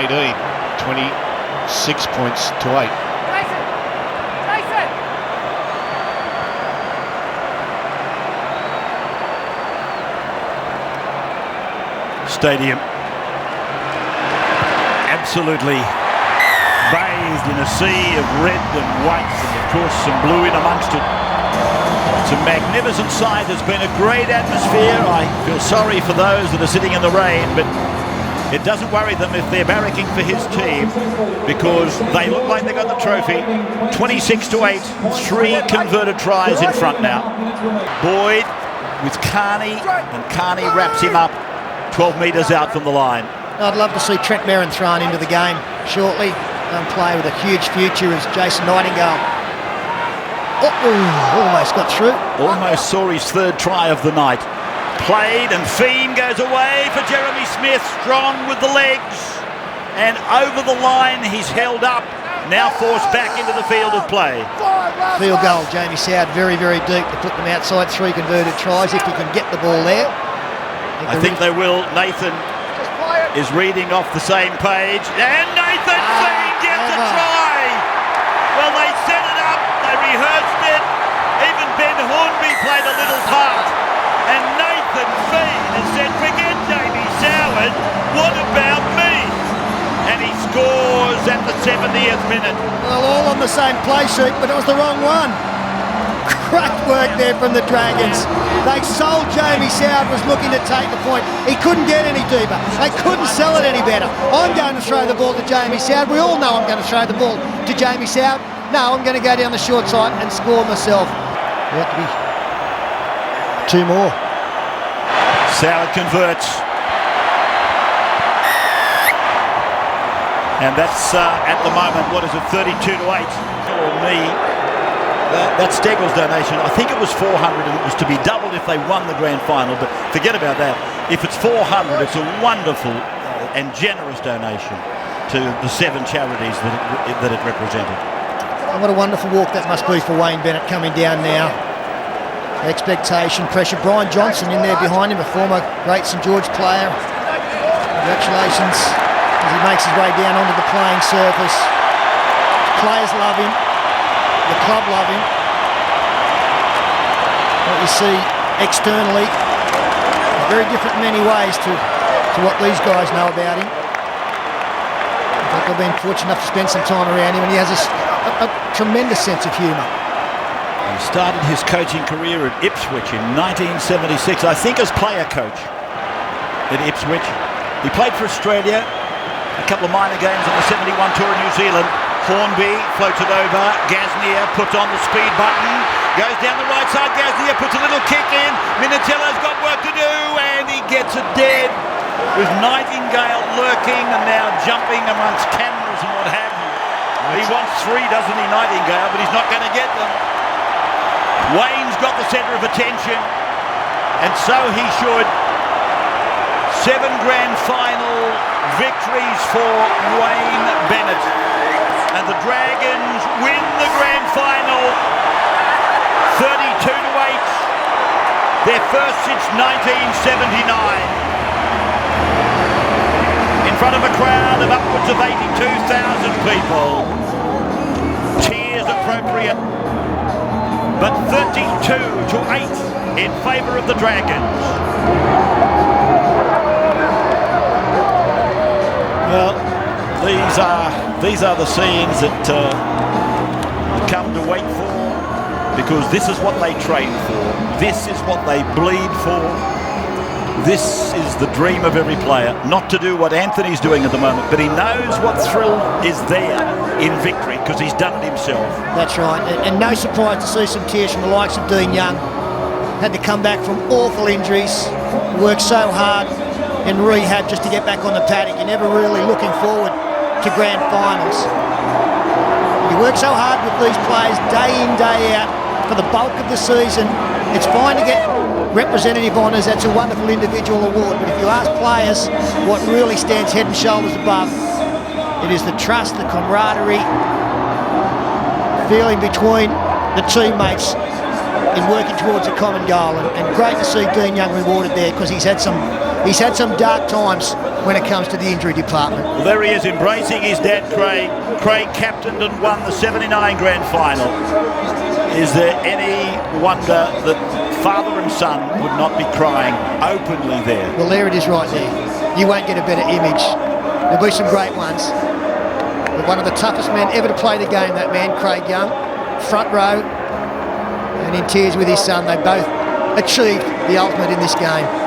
18, 26 points to 8. Stadium absolutely bathed in a sea of red and white, and of course some blue in amongst it. It's a magnificent sight. There's been a great atmosphere. I feel sorry for those that are sitting in the rain, but it doesn't worry them if they're barracking for his team, because they look like they got the trophy. 26-8, 3 converted tries in front now. Boyd with Carney, and Carney wraps him up 12 metres out from the line. I'd love to see Trent Merrin thrown into the game shortly. Young player with a huge future as Jason Nightingale. Almost got through. Almost saw his 3rd try of the night. Played, and Feen goes away for Jeremy Smith, strong with the legs. And over the line, he's held up, now forced back into the field of play. Field goal, Jamie Soward, very, very deep to put them outside. 3 converted tries if he can get the ball there. I think they will. Nathan is reading off the same page, and Nathan Feen gets a try. Well, they set it up, they rehearsed it. Even Ben Hornby played a little part, and Nathan Feen has said, "Forget Jamie Soward. What about me?" And he scores at the 70th minute. Well, all on the same play sheet, but it was the wrong one. Great work there from the Dragons. They sold Jamie Soward was looking to take the point. He couldn't get any deeper. They couldn't sell it any better. I'm going to throw the ball to Jamie Soward. We all know I'm going to throw the ball to Jamie Soward. No, I'm going to go down the short side and score myself. There have to be 2 more. Soward converts. And that's at the moment, what is it, 32-8 for me. That Steggles donation, I think it was 400, and it was to be doubled if they won the grand final, but forget about that. If it's 400, it's a wonderful and generous donation to the 7 charities that it represented. And what a wonderful walk that must be for Wayne Bennett coming down now. Expectation, pressure. Brian Johnson in there behind him, a former great St George player. Congratulations as he makes his way down onto the playing surface. Players love him. The club love him. What you see externally is very different in many ways to what these guys know about him. I think I've been fortunate enough to spend some time around him, and he has a tremendous sense of humour. He started his coaching career at Ipswich in 1976, I think as player coach at Ipswich. He played for Australia, a couple of minor games on the 71 tour in New Zealand. Hornby floated over, Gasnier puts on the speed button, goes down the right side, Gasnier puts a little kick in, Minatello's got work to do, and he gets it dead, with Nightingale lurking and now jumping amongst cameras and what have you. He wants 3, doesn't he, Nightingale, but he's not going to get them. Wayne's got the centre of attention, and so he should. 7 grand final victories for Wayne Bennett. And the Dragons win the grand final 32-8, their first since 1979. In front of a crowd of upwards of 82,000 people. Cheers appropriate, but 32-8 in favour of the Dragons. Well, these are the scenes that come to wait for, because this is what they train for. This is what they bleed for. This is the dream of every player. Not to do what Anthony's doing at the moment, but he knows what thrill is there in victory because he's done it himself. That's right, and no surprise to see some tears from the likes of Dean Young. Had to come back from awful injuries, worked so hard in rehab just to get back on the paddock. You're never really looking forward to grand finals. You work so hard with these players day in, day out for the bulk of the season. It's fine to get representative honours, that's a wonderful individual award, but if you ask players what really stands head and shoulders above, it is the trust, the camaraderie, feeling between the teammates in working towards a common goal, and great to see Dean Young rewarded there, because he's had some dark times when it comes to the injury department. Well, there he is, embracing his dad, Craig. Craig captained and won the 79 grand final. Is there any wonder that father and son would not be crying openly there? Well, there it is right there. You won't get a better image. There'll be some great ones. But one of the toughest men ever to play the game, that man, Craig Young, front row, and in tears with his son. They both achieved the ultimate in this game.